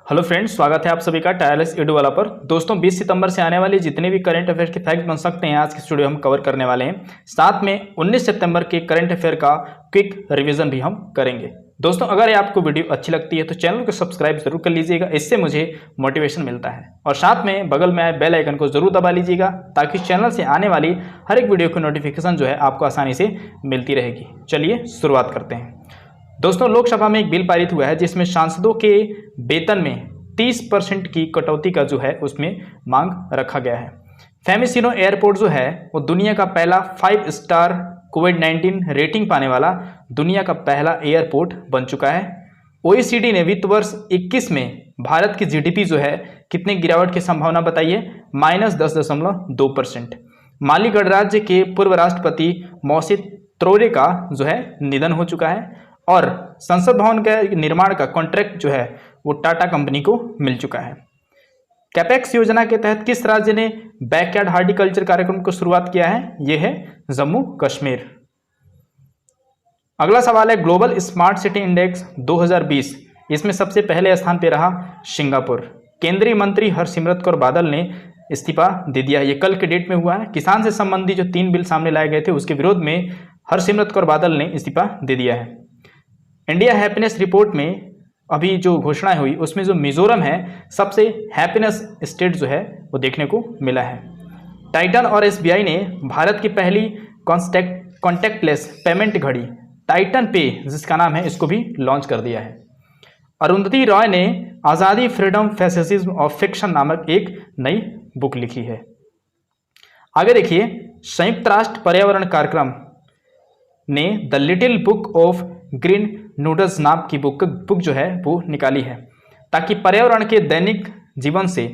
Hello friends, स्वागत है आप सभी का टायरलेस एडू वाला पर। दोस्तों 20 सितंबर से आने वाले जितने भी करंट अफेयर के फैक्ट बन सकते हैं आज के स्टूडियो हम कवर करने वाले हैं। साथ में 19 सितंबर के करंट अफेयर का क्विक रिवीजन भी हम करेंगे। दोस्तों अगर आपको वीडियो अच्छी लगती है तो चैनल को सब्सक्राइब जरूर कर लीजिएगा, इससे मुझे मोटिवेशन मिलता है। और साथ में बगल में आए बेल आइकन को जरूर दबा लीजिएगा ताकि चैनल से आने वाली हर एक वीडियो की नोटिफिकेशन जो है आपको आसानी से मिलती रहेगी। चलिए शुरुआत करते हैं। दोस्तों लोकसभा में एक बिल पारित हुआ है जिसमें सांसदों के वेतन में 30% की कटौती का जो है उसमें मांग रखा गया है। फेमिसिनो एयरपोर्ट जो है वो दुनिया का पहला 5 स्टार कोविड-19 रेटिंग पाने वाला दुनिया का पहला एयरपोर्ट बन चुका है। OECD ने वित्त वर्ष 21 में भारत की जीडीपी जो है कितने गिरावट की संभावना बताई है, -10.2%। माली गणराज्य के पूर्व राष्ट्रपति मौसिद त्रोरे का जो है निधन हो चुका है और संसद भवन के निर्माण का कॉन्ट्रैक्ट जो है वो टाटा कंपनी को मिल चुका है। कैपेक्स योजना के तहत किस राज्य ने बैकयार्ड हार्टिकल्चर कार्यक्रम को शुरुआत किया है, ये है जम्मू कश्मीर। अगला सवाल है ग्लोबल स्मार्ट सिटी इंडेक्स 2020, इसमें सबसे पहले स्थान पे रहा सिंगापुर। केंद्रीय मंत्री हरसिमरत कौर बादल ने इस्तीफा दे दिया, ये कल के डेट में हुआ है। किसान से संबंधित जो 3 बिल सामने लाए गए थे उसके विरोध में हरसिमरत कौर बादल ने इस्तीफा दे दिया है। इंडिया हैप्पीनेस रिपोर्ट में अभी जो घोषणा हुई उसमें जो मिजोरम है सबसे हैप्पीनेस स्टेट जो है वो देखने को मिला है। टाइटन और SBI ने भारत की पहली कॉन्टैक्टलेस पेमेंट घड़ी टाइटन पे जिसका नाम है इसको भी लॉन्च कर दिया है। अरुंधति रॉय ने आज़ादी फ्रीडम फैसिज्म ऑफ फिक्शन नामक एक नई बुक लिखी है। आगे देखिए, संयुक्त राष्ट्र पर्यावरण कार्यक्रम ने the little book of green noodles नाम की बुक जो है वो निकाली है ताकि पर्यावरण के दैनिक जीवन से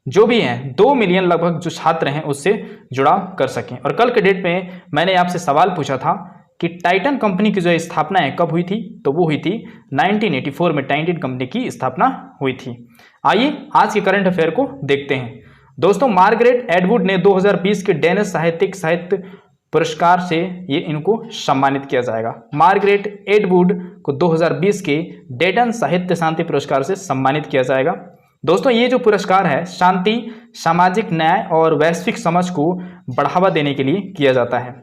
जो भी हैं 2 मिलियन लगभग जो छात्र हैं उससे जुड़ाव कर सकें। और कल के डेट में मैंने आपसे सवाल पूछा था कि टाइटन कंपनी की जो स्थापना है कब हुई थी, तो वो हुई थी 1984 में टाइटन कंपनी की स्थापना हुई थी। आइए आज के करंट अफेयर को देखते हैं। दोस्तों मार्गरेट एटवुड ने 2020 के डेनिश साहित्य पुरस्कार से ये इनको सम्मानित किया जाएगा। मार्गरेट एटवुड को 2020 के डेटन साहित्य शांति पुरस्कार से सम्मानित किया जाएगा। दोस्तों ये जो पुरस्कार है शांति, सामाजिक न्याय और वैश्विक समझ को बढ़ावा देने के लिए किया जाता है।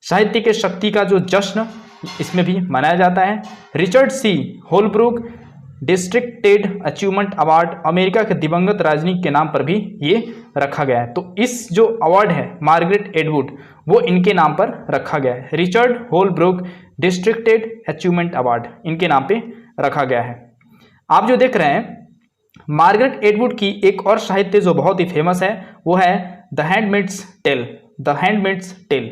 साहित्य के शक्ति का जो जश्न इसमें भी मनाया जाता है। रिचर्ड सी होलब्रुक डिस्ट्रिक्टेड अचीवमेंट अवार्ड अमेरिका के दिवंगत राजनीतिक के नाम पर भी ये रखा गया है। तो इस जो अवार्ड है मार्गरेट एटवुड वो इनके नाम पर रखा गया है। रिचर्ड होलब्रुक डिस्ट्रिक्टेड अचीवमेंट अवार्ड इनके नाम पे रखा गया है। आप जो देख रहे हैं मार्गरेट एटवुड की एक और साहित्य जो बहुत ही फेमस है वो है the Handmaid's Tale. The Handmaid's Tale.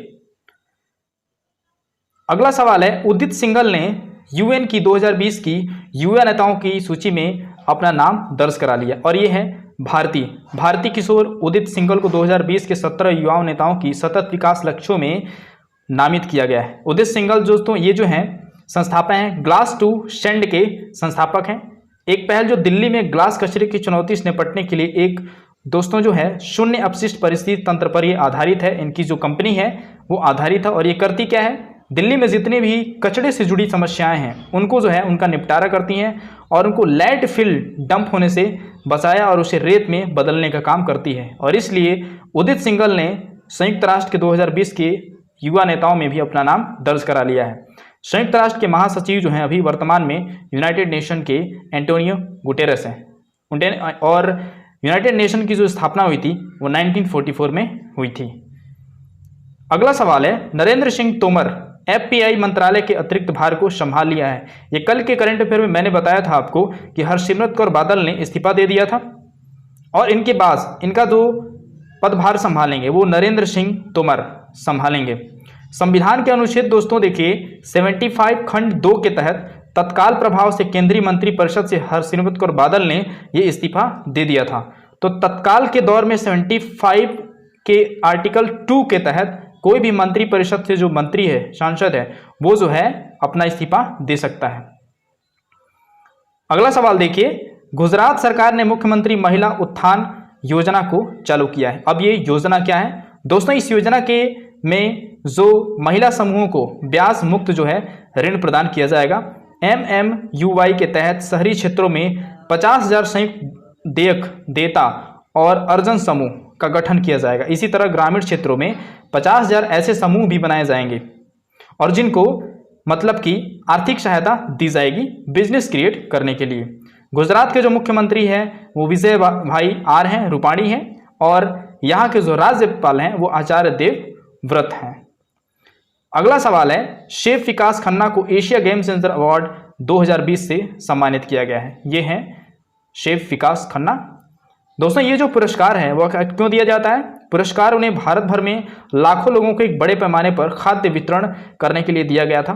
अगला सवाल है उदित सिंघल ने यूएन की 2020 की युवा नेताओं की सूची में अपना नाम दर्ज करा लिया और ये है भारती किशोर उदित सिंघल को 2020 के 17 युवा नेताओं की सतत विकास लक्ष्यों में नामित किया गया है। उदित सिंघल दोस्तों ये जो हैं संस्थापक हैं, ग्लास टू स्टैंड के संस्थापक हैं। एक पहल जो दिल्ली में ग्लास कचरे की चुनौती से निपटने के लिए एक दोस्तों जो है शून्य अपशिष्ट परिस्थिति तंत्र पर ये आधारित है। इनकी जो कंपनी है वो आधारित है और ये करती क्या है, दिल्ली में जितने भी कचरे से जुड़ी समस्याएं हैं उनको जो है उनका निपटारा करती हैं और उनको लैंडफिल डंप होने से बचाया और उसे रेत में बदलने का काम करती है। और इसलिए उदित सिंघल ने संयुक्त राष्ट्र के 2020 के युवा नेताओं में भी अपना नाम दर्ज करा लिया है। संयुक्त राष्ट्र के महासचिव जो हैं अभी वर्तमान में यूनाइटेड नेशन के एंटोनियो गुटेरेस हैं और यूनाइटेड नेशन की जो स्थापना हुई थी वो 1944 में हुई थी। अगला सवाल है नरेंद्र सिंह तोमर FPI मंत्रालय के अतिरिक्त भार को संभाल लिया है। ये कल के करंट अफेयर में मैंने बताया था आपको कि हरसिमरत कौर बादल ने इस्तीफा दे दिया था और इनके बाद इनका जो पदभार संभालेंगे वो नरेंद्र सिंह तोमर संभालेंगे। संविधान के अनुच्छेद दोस्तों देखिए 75 खंड 2 के तहत तत्काल प्रभाव से केंद्रीय मंत्रिपरिषद से हरसिमरत कौर बादल ने ये इस्तीफा दे दिया था। तो तत्काल के दौर में 75 के आर्टिकल 2 के तहत कोई भी मंत्रिपरिषद से जो मंत्री है, सांसद है, वो जो है अपना इस्तीफा दे सकता है। अगला सवाल देखिए, गुजरात सरकार ने मुख्यमंत्री महिला उत्थान योजना को चालू किया है। अब ये योजना क्या है दोस्तों, इस योजना के में जो महिला समूहों को ब्याज मुक्त जो है ऋण प्रदान किया जाएगा। MMUY के तहत शहरी क्षेत्रों में 50,000 संयुक्त देयक देता और अर्जन समूह का गठन किया जाएगा। इसी तरह ग्रामीण क्षेत्रों में 50,000 ऐसे समूह भी बनाए जाएंगे और जिनको मतलब कि आर्थिक सहायता दी जाएगी बिजनेस क्रिएट करने के लिए। गुजरात के जो मुख्यमंत्री हैं वो विजय भाई आर हैं, रूपाणी हैं, और यहाँ के जो राज्यपाल हैं वो आचार्य देवव्रत हैं। अगला सवाल है, शेफ विकास खन्ना को एशिया गेम चेंजर अवार्ड 2020 से सम्मानित किया गया है। ये हैं शेफ विकास खन्ना। दोस्तों ये जो पुरस्कार है वह क्यों दिया जाता है? पुरस्कार उन्हें भारत भर में लाखों लोगों को एक बड़े पैमाने पर खाद्य वितरण करने के लिए दिया गया था,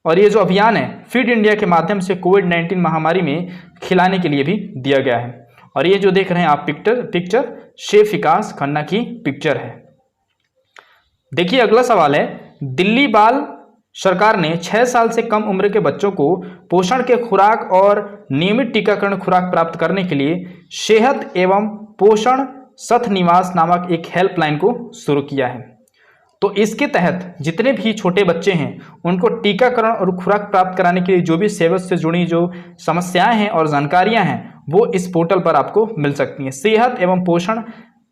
और ये जो अभियान है फीड इंडिया के माध्यम से कोविड-19 महामारी में खिलाने के लिए भी दिया गया है। और ये जो देख रहे हैं आप पिक्चर शेफ विकास खन्ना की पिक्चर है। देखिए अगला सवाल है, दिल्ली बाल सरकार ने 6 साल से कम उम्र के बच्चों को पोषण के खुराक और नियमित टीकाकरण खुराक प्राप्त करने के लिए सेहत एवं पोषण सथ निवास नामक एक हेल्पलाइन को शुरू किया है। तो इसके तहत जितने भी छोटे बच्चे हैं उनको टीकाकरण और खुराक प्राप्त कराने के लिए जो भी सेहत से जुड़ी जो समस्याएं हैं और जानकारियां हैं वो इस पोर्टल पर आपको मिल सकती हैं। सेहत एवं पोषण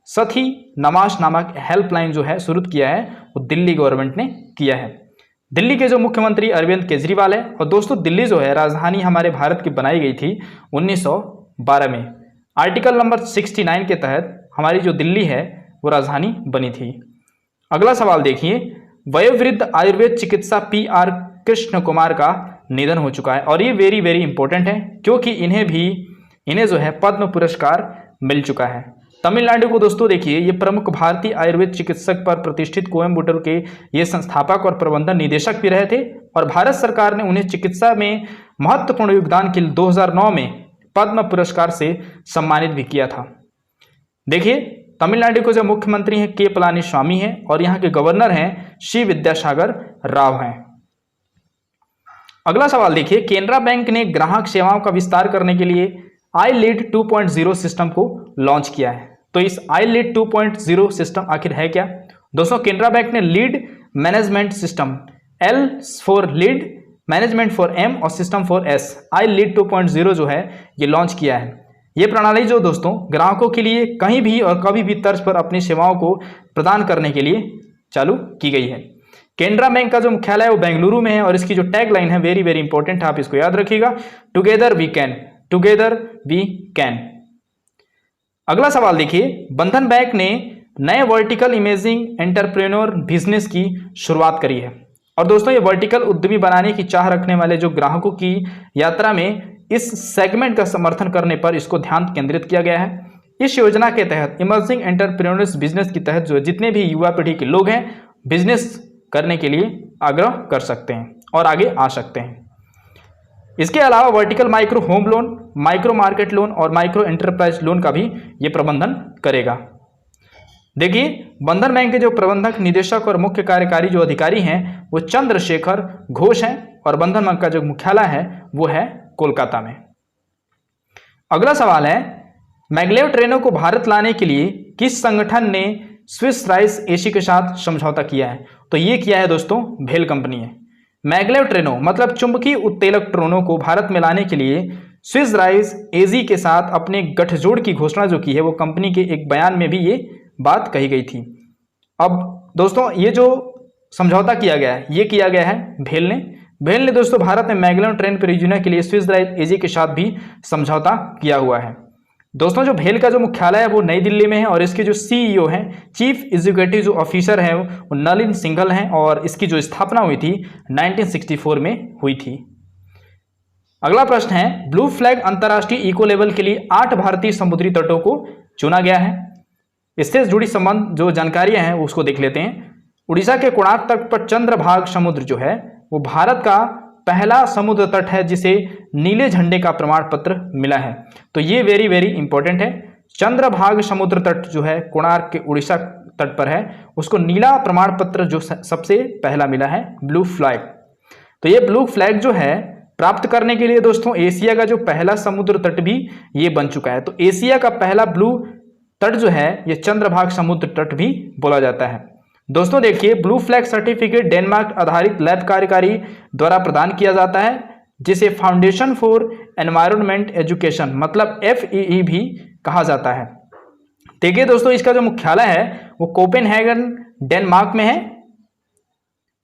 सथी नमाज नामक हेल्पलाइन जो है शुरू किया है वो दिल्ली गवर्नमेंट ने किया है। दिल्ली के जो मुख्यमंत्री अरविंद केजरीवाल है, और दोस्तों दिल्ली जो है राजधानी हमारे भारत की बनाई गई थी 1912 में। आर्टिकल नंबर 69 के तहत हमारी जो दिल्ली है वो राजधानी बनी थी। अगला सवाल देखिए, वयोवृद्ध आयुर्वेद चिकित्सा PR कृष्ण कुमार का निधन हो चुका है, और ये वेरी वेरी इंपॉर्टेंट है क्योंकि इन्हें जो है पद्म पुरस्कार मिल चुका है। तमिलनाडु को दोस्तों देखिए, ये प्रमुख भारतीय आयुर्वेद चिकित्सक पर प्रतिष्ठित कोयम्बटूर के ये संस्थापक और प्रबंधन निदेशक भी रहे थे, और भारत सरकार ने उन्हें चिकित्सा में महत्वपूर्ण योगदान के लिए 2009 में पद्म पुरस्कार से सम्मानित भी किया था। देखिए तमिलनाडु के जो मुख्यमंत्री हैं के पलानीस्वामी हैं, और यहाँ के गवर्नर हैं श्री विद्यासागर राव हैं। अगला सवाल देखिए, केनरा बैंक ने ग्राहक सेवाओं का विस्तार करने के लिए iLead 2.0 सिस्टम को लॉन्च किया है। तो इस iLead 2.0 सिस्टम आखिर है क्या? दोस्तों केनरा बैंक ने lead management system L for lead, management for M और सिस्टम फॉर S, iLead 2.0 जो है ये लॉन्च किया है। ये प्रणाली जो दोस्तों ग्राहकों के लिए कहीं भी और कभी भी तर्ज पर अपनी सेवाओं को प्रदान करने के लिए चालू की गई है। केनरा बैंक का जो मुख्यालय है वो बेंगलुरु में है, और इसकी जो टैग लाइन है वेरी वेरी इंपॉर्टेंट है, आप इसको याद रखिएगा, together we can, together we can. अगला सवाल देखिए, बंधन बैंक ने नए वर्टिकल इमेजिंग एंटरप्रेन्योर बिजनेस की शुरुआत करी है। और दोस्तों ये वर्टिकल उद्यमी बनाने की चाह रखने वाले जो ग्राहकों की यात्रा में इस सेगमेंट का समर्थन करने पर इसको ध्यान केंद्रित किया गया है। इस योजना के तहत इमर्जिंग एंटरप्रेन्योर्स बिजनेस के तहत जो जितने भी युवा पीढ़ी के लोग हैं बिजनेस करने के लिए आग्रह कर सकते हैं और आगे आ सकते हैं। इसके अलावा vertical micro home loan, micro market loan और माइक्रो एंटरप्राइज लोन का भी ये प्रबंधन करेगा। देखिए बंधन बैंक के जो प्रबंधक निदेशक और मुख्य कार्यकारी जो अधिकारी हैं वो चंद्रशेखर घोष हैं, और बंधन बैंक का जो मुख्यालय है वो है कोलकाता में। अगला सवाल है, मैग्लेव ट्रेनों को भारत लाने के लिए किस संगठन ने स्विस राइस एसी के साथ समझौता किया है? तो ये किया है दोस्तों भेल कंपनी है। मैग्लेव ट्रेनों मतलब चुंबकीय उत्तेलक ट्रेनों को भारत में लाने के लिए स्विस राइस एजी के साथ अपने गठजोड़ की घोषणा जो की है वो कंपनी के एक बयान में भी ये बात कही गई थी। अब दोस्तों ये जो समझौता किया गया है ये किया गया है भेल ने दोस्तों भारत में मैग्लेव ट्रेन परियोजना के लिए स्विस राइस एजी के साथ भी समझौता किया हुआ है। दोस्तों जो भेल का जो मुख्यालय है वो नई दिल्ली में है, और इसके जो CEO हैं चीफ एग्जीक्यूटिव जो ऑफिसर हैं वो नलिन सिंघल हैं, और इसकी जो स्थापना हुई थी 1964 में हुई थी। अगला प्रश्न है, ब्लू फ्लैग अंतर्राष्ट्रीय इको लेवल के लिए 8 भारतीय समुद्री तटों को चुना गया है। इससे जुड़ी संबंध जो जानकारियां हैं उसको देख लेते हैं। उड़ीसा के कोणार्क तट पर चंद्रभाग समुद्र जो है वो भारत का पहला समुद्र तट है जिसे नीले झंडे का प्रमाण पत्र मिला है। तो ये वेरी वेरी इंपॉर्टेंट है। चंद्रभाग समुद्र तट जो है कोणार्क के उड़ीसा तट पर है, उसको नीला प्रमाण पत्र जो सबसे पहला मिला है ब्लू फ्लैग। तो ये ब्लू फ्लैग जो है प्राप्त करने के लिए दोस्तों एशिया का जो पहला समुद्र तट भी ये बन चुका है। तो एशिया का पहला ब्लू तट जो है ये चंद्रभाग समुद्र तट भी बोला जाता है। दोस्तों देखिए ब्लू फ्लैग सर्टिफिकेट डेनमार्क आधारित लैब कार्यकारी द्वारा प्रदान किया जाता है। जिसे फाउंडेशन फॉर एनवायरनमेंट एजुकेशन मतलब FEE भी कहा जाता है। देखिए दोस्तों, इसका जो मुख्यालय है वो कोपेनहेगन डेनमार्क में है।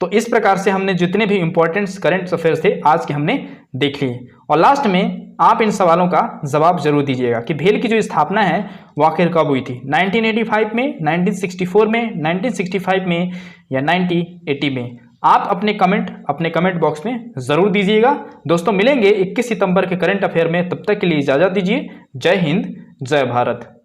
तो इस प्रकार से हमने जितने भी इंपॉर्टेंट करंट अफेयर्स थे आज के हमने देख लिए। और लास्ट में आप इन सवालों का जवाब जरूर दीजिएगा कि भेल की जो स्थापना है वो आखिर कब हुई थी, 1985 में, 1964 में, 1965 में या 1980 में। आप अपने कमेंट बॉक्स में जरूर दीजिएगा। दोस्तों मिलेंगे 21 सितंबर के करंट अफेयर में, तब तक के लिए इजाजत दीजिए। जय हिंद, जय भारत।